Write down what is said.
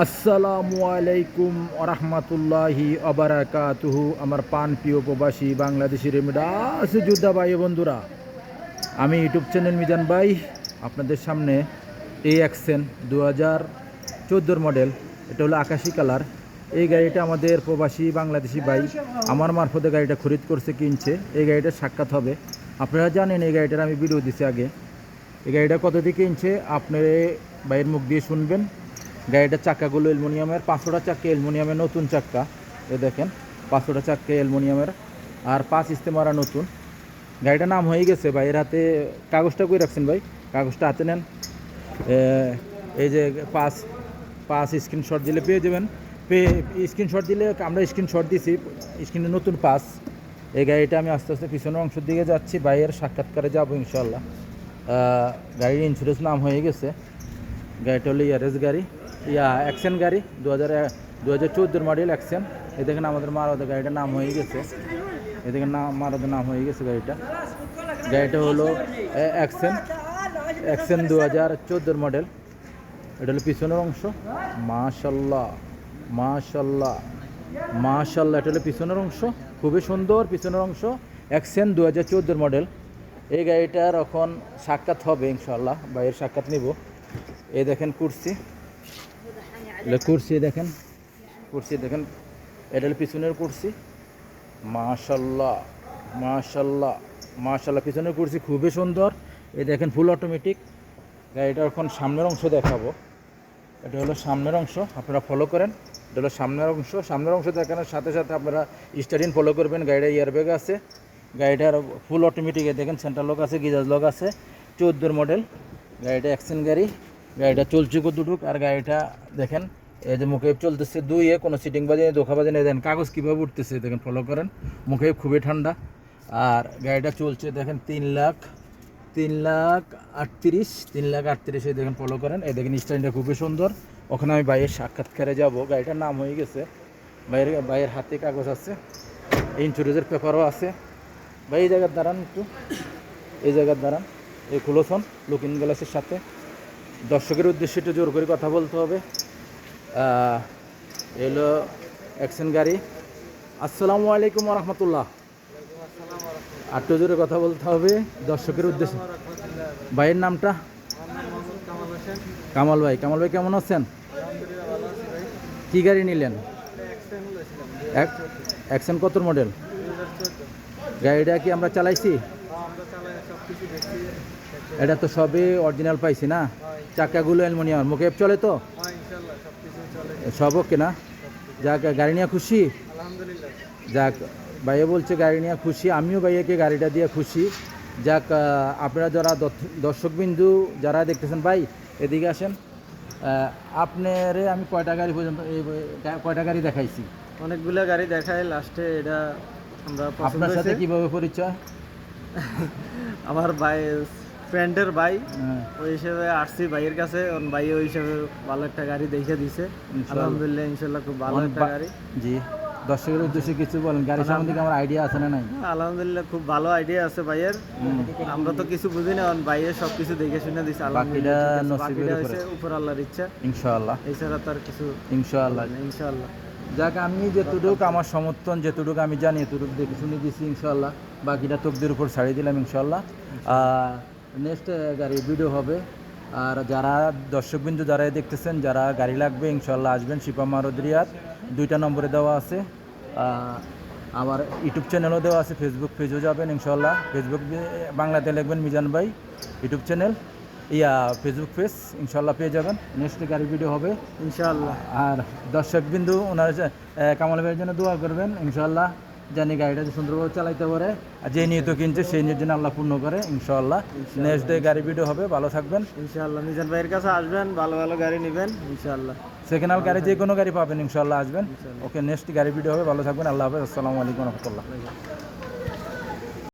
আসসালামু আলাইকুম আরহামাতুল্লাহি আবারাকাতুহু। আমার পান প্রিয় প্রবাসী বাংলাদেশি রেমিডাস যোদ্ধা ভাই বন্ধুরা, আমি ইউটিউব চ্যানেল মিজান ভাই আপনাদের সামনে এই অ্যাকসেন 2014 মডেল, এটা হলো আকাশি কালার। এই গাড়িটা আমাদের প্রবাসী বাংলাদেশি ভাই আমার মারফতে গাড়িটা খরিদ করছে, কিনছে। এই গাড়িটার সাক্ষাৎ হবে। আপনারা জানেন এই গাড়িটার আমি ভিডিও দিছি আগে। এই গাড়িটা কত দিয়ে কিনছে আপনারা ভাইয়ের মুখ দিয়ে শুনবেন। গাড়িটার চাক্কাগুলো অ্যালুমিনিয়ামের, 500টা চাক্কা অ্যালুমিনিয়ামের, নতুন চাক্কা। এ দেখেন 500টা চাক্কা অ্যালুমিনিয়ামের আর 5 ইস্তেমারা নতুন। গাড়িটার নাম হয়ে গেছে। ভাইয়ের হাতে কাগজটা কই রাখছেন ভাই? কাগজটা হাতে নেন। এই যে পাঁচ স্ক্রিনশট দিলে পেয়ে যাবেন। স্ক্রিনশট দিলে আমরা স্ক্রিনশট দিছি, স্ক্রিনে নতুন 5। এই গাড়িটা আমি আস্তে আস্তে পিছনের অংশের দিকে যাচ্ছি, ভাইয়ের সাক্ষাৎকারে যাবো ইনশাল্লাহ। গাড়ির ইন্স্যুরেন্স নাম হয়ে গেছে। গাড়িটা হলো ইয়ারেস গাড়ি, অ্যাকশন গাড়ি 2014 মডেল অ্যাকশন। এ দেখেন আমাদের মারুতি গাড়িটার নাম হয়ে গেছে। এ দেখেন মারুতির নাম হয়ে গেছে গাড়িটা হলো অ্যাকশন 2014 মডেল। এটা হলো পিছনের অংশ। মাশাল্লাহ মাশাল্লাহ মাশাল্লাহ, এটা হলো পিছনের অংশ, খুবই সুন্দর পিছনের অংশ। Action 2014 model. এই গাড়িটার এখন সাক্ষাৎ হবে ইনশাল্লাহ, ভাইয়ের সাক্ষাৎ নিব। এই দেখেন কুরসি দেখেন, এটা হলো পিছনের কুরসি। মাশাল্লাহ মাশাল্লাহ মাশাল্লাহ, পিছনের কুরসি খুবই সুন্দর। এই দেখেন ফুল অটোমেটিক। গাড়িটার এখন সামনের অংশ দেখাবো। এটা হলো সামনের অংশ, আপনারা ফলো করেন। এটা হলো সামনের অংশ দেখানোর সাথে সাথে আপনারা স্টারিং ফলো করবেন। গাড়িটা এয়ারব্যাগ আছে, গাড়িটার ফুল অটোমেটিক। দেখেন সেন্টার লক আছে, গিজার লক আছে। 14 মডেল গাড়িটা, অ্যাকশন গাড়ি। গাড়িটা চলছে কতটুক, আর গাড়িটা দেখেন এই যে মুখে চলতেছে 2 কোনো সিটিং বাজে ধোকা বাজে নেই। দেখেন কাগজ কীভাবে উঠতেছে, দেখেন ফলো করেন। মুখে খুবই ঠান্ডা। আর গাড়িটা চলছে দেখেন 3,38,000। এই দেখেন ফলো করেন। এই দেখেন স্ট্যান্ডটা খুবই সুন্দর। ওখানে আমি ভাইয়ের সাক্ষাৎকারে যাব। গাড়িটার নাম হয়ে গেছে। ভাইয়ের হাতে কাগজ আছে, ইন্স্যুরেন্সের পেপারও আছে। ভাই এই জায়গার দাঁড়ান একটু, এই জায়গার দাঁড়ান। এই খুলোছন লুকিং গ্লাসের সাথে। দর্শকের উদ্দেশ্যে একটু জোর করে কথা বলতে হবে। এলো অ্যাকশন গাড়ি। আসসালামু আলাইকুম রহমতুল্লাহ। একটু জোরে কথা বলতে হবে দর্শকের উদ্দেশ্যে। ভাইয়ের নামটা? কামাল ভাই। কামাল ভাই কেমন আছেন? কি গাড়ি নিলেন? অ্যাকশন কত মডেল? গাড়িটা কি আমরা চালাইছি? এটা তো সবই অরিজিনাল পাইছি না? চাকাগুলো অ্যালুমিনিয়াম, মুখে চলে তো সব ওকে না? যাক, গাড়ি নিয়ে খুশি? যাক, ভাইয়া বলছে গাড়ি নিয়ে খুশি, আমিও ভাইয়াকে গাড়িটা দিয়ে খুশি। যাক, আপনারা যারা দর্শকবিন্দু যারা দেখতেছেন, ভাই এদিকে আসেন। আপনারে আমি কয়টা গাড়ি পর্যন্ত কয়টা গাড়ি দেখাইছি? অনেকগুলো গাড়ি দেখায়, লাস্টে এটা আমরা আপনার সাথে কিভাবে পরিচয়? আমার ভাই, ফ্রেন্ডের ভাই, ওই হিসেবে আসছি ভাইয়ের কাছে। ভাই ওই হিসেবে ভালো একটা গাড়ি দেখে দিছে, আলহামদুলিল্লাহ ইনশাল্লাহ খুব ভালো একটা গাড়ি। জি, দর্শকের উদ্দেশ্যে কিছু বলেন। গাড়ি সম্বন্ধে আমার আইডিয়া আছে না নাই? আলহামদুলিল্লাহ খুব ভালো আইডিয়া আছে ভাইয়ের। আমরা তো কিছু বুঝি না, ভাইয়ের সব কিছু দেখে শুনে দিছে। বাকিটা উপর আল্লাহর ইচ্ছা ইনশাআল্লাহ। এছাড়া তার কিছু ইনশাআল্লাহ। যাক, আমি যেটুকু আমার সমর্থন, যেটুকু আমি জানি এতটুকু দেখে শুনে দিচ্ছি ইনশাআল্লাহ। বাকিটা তকদির উপর ছাড়িয়ে দিলাম ইনশাআল্লাহ। নেক্সট গাড়ি ভিডিও হবে। আর যারা দর্শকবিন্দু যারা দেখতেছেন, যারা গাড়ি লাগবে ইনশাআল্লাহ আসবেন। শিপা মারুতি রিয়াদ 2টা নম্বরে দেওয়া আছে। আমার ইউটিউব চ্যানেলও দেওয়া আছে, ফেসবুক পেজও যাবেন ইনশাআল্লাহ। ফেসবুক বাংলাতে লিখবেন মিজান ভাই ইউটিউব চ্যানেল, ফেসবুক পেজ ইনশাআল্লাহ পেয়ে যাবেন। নেক্সট গাড়ি ভিডিও হবে ইনশাআল্লাহ। আর দর্শকবিন্দু ওনার কামাল ভাইয়ের জন্য দোয়া করবেন ইনশাআল্লাহ, জানি গাড়িটা সুন্দরভাবে চালাইতে পারে। আর যে নিয়ত কিনছে সেই নিয়ত যেন আল্লাহ পূর্ণ করে ইনশাআল্লাহ। নেক্সট ডে গাড়ি ভিডিও হবে, ভালো থাকবেন ইনশাআল্লাহ। মিজান ভাইয়ের কাছে আসবেন, ভালো ভালো গাড়ি নেবেন ইনশাআল্লাহ। সেকেন্ড হ্যান্ড গাড়ি যে কোনো গাড়ি পাবেন ইনশাআল্লাহ, আসবেন। ওকে, নেক্সট গাড়ি ভিডিও হবে, ভালো থাকবেন। আল্লাহ হাফেজ। আসসালামু আলাইকুম রহমতুল্লাহ।